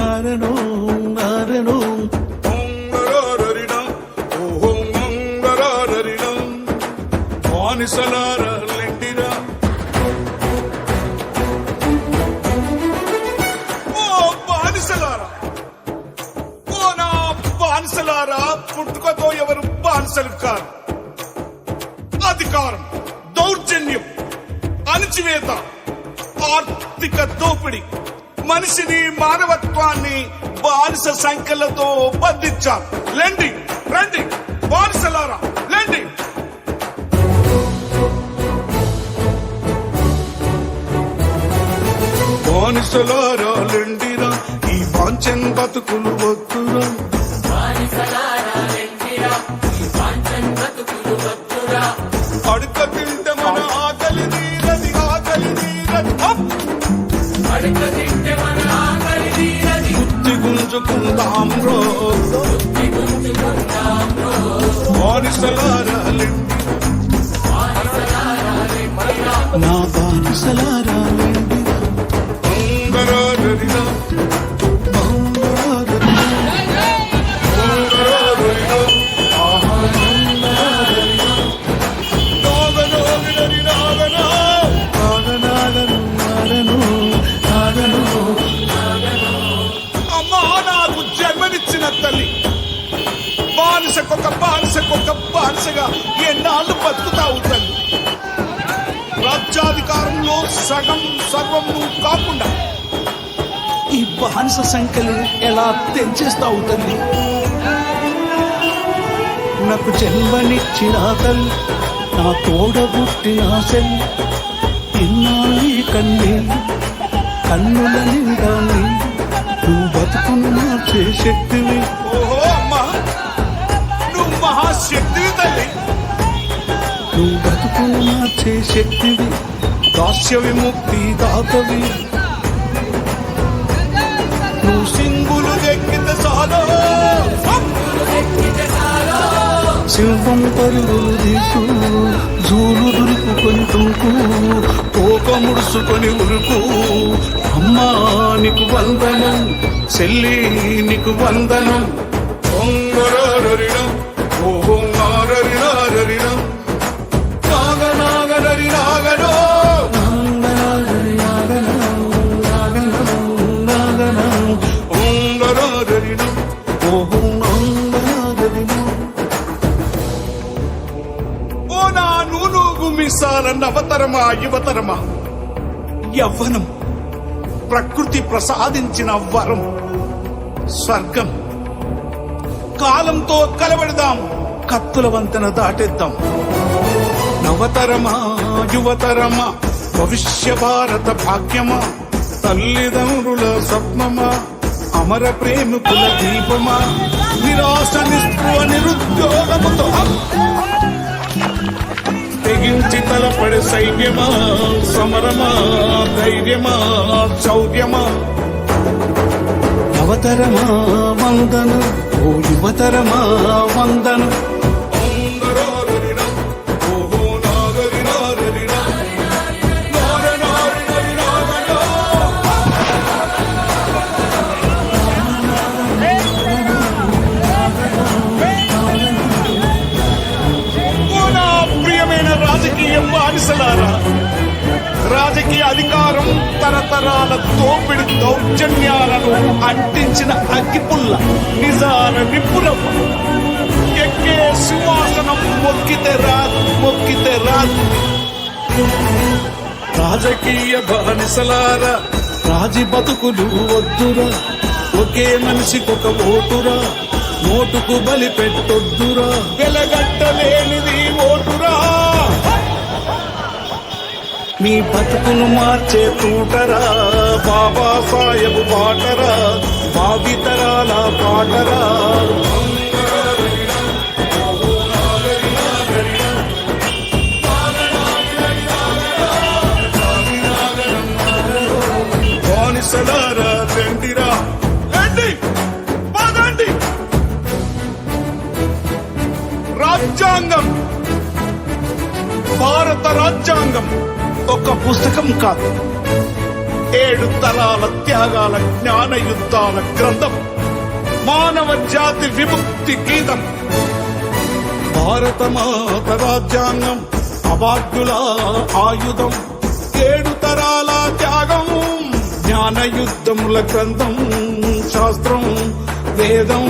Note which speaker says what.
Speaker 1: నారనో నారనో బానిసలారా లెండిరా ఓ బానిసలారా ఓ నా బానిసలారా పుట్టుకతో ఎవరు బానిసలు కారు. అధికారం, దౌర్జన్యం, అణచివేత, ఆర్థిక దోపిడీ మనిషిని, మానవత్వాన్ని బానిస సంఖ్యలతో బంధించారు. లెండి, రండి బానిసలారా లెండి. బానిసలారా లెండిరా, ఈ వాంఛన్ బతుకులు వద్దురా. అడుక తింటే మన ఆకలి తీరది, ఆకలి తీరది. బుద్ధి గుంజుకుందాం రో, బానిసలారా లెండి, నా బానిసలారా లెండిరా. అమ్మా, నాకు జన్మనిచ్చిన తల్లి, బానిసకొక బానిసగా ఎన్నాళ్ళు బతుకుతావు తల్లి? రాజ్యాధికారంలో సగం సర్వం నువ్వు కాకుండా ఈ బానిస సంఖ్యలు ఎలా తెంచేస్తావు తల్లి? నాకు జన్మనిచ్చిన తల్లి, నా తోడబుట్టిన సెల్లి, ఇన్నాళ్ళు ఈ కన్నుల నిండా నువ్వు బతుకును మార్చే శక్తివి. ఓహో అమ్మా, నువ్వు మహాశక్తివి తల్లి. నువ్వు బతుకును మార్చే శక్తివి, దాస్య విముక్తి దాతవి. నువ్వు సింగులు ఎక్కితే చాలు, సింహం పరుగులు తీసు, జూలు దులుపుకొని తుంకు, తోక ముడుసుకొని ఉరుకు. అమ్మా నీకు వందనం, చెల్లి నీకు వందనం. ఓహో నారరినా నాగనాగనరినాగనో ఓహో నాగనరినా. ఓ నా నూనూగు మీసాల నవతరమా యువతరమా, యవ్వనం ప్రకృతి ప్రసాదించిన వరం, స్వర్గం. కాలంతో కలబెడదాం, కత్తుల వంతెన దాటేద్దాం. నవతరమా యువతరమా, భవిష్య భారత భాగ్యమా, తల్లిదండ్రుల స్వప్నమా, అమర ప్రేమికుల దీపమా, నిరాశ నిస్పృహ నిరుద్యోగముతో తెగించి తలపడే సైన్యమా, సమరమా, ధైర్యమా, శౌర్యమా. నవతరమా వందనం, ఓ యువతరమా వందనం. బానిసలారా, రాజకీయ అధికారం తరతరాల దోపిడి దౌర్జన్యాలను అంటించిన అగ్గిపుల్ల, నిజాల నిపుణం. ఎక్కే సింహాసనం మొక్కితే రాదు. రాజకీయ బానిసలారా, రాజీ బతుకులు వద్దురా. ఒకే మనిషికొక ఓటురా, నోటుకు బలి పెట్టొద్దురా. వెలగట్టలేనిది ఓటురా, మీ బతుకును మార్చే తూటరా. బాబా సాహెబ్ బాటరా, భావితరాల పాటరా. బానిసలారా రండిరా, రండి పదండి. రాజ్యాంగం, భారత రాజ్యాంగం ఒక పుస్తకం కాదు, ఏడు తరాల త్యాగాల జ్ఞాన యుద్ధాల గ్రంథం, మానవ జాతి విముక్తి గీతం. భారత మాత రాజ్యాంగం అభాగ్యుల ఆయుధం, ఏడు తరాల త్యాగం, జ్ఞాన యుద్ధముల గ్రంథం, శాస్త్రం వేదం.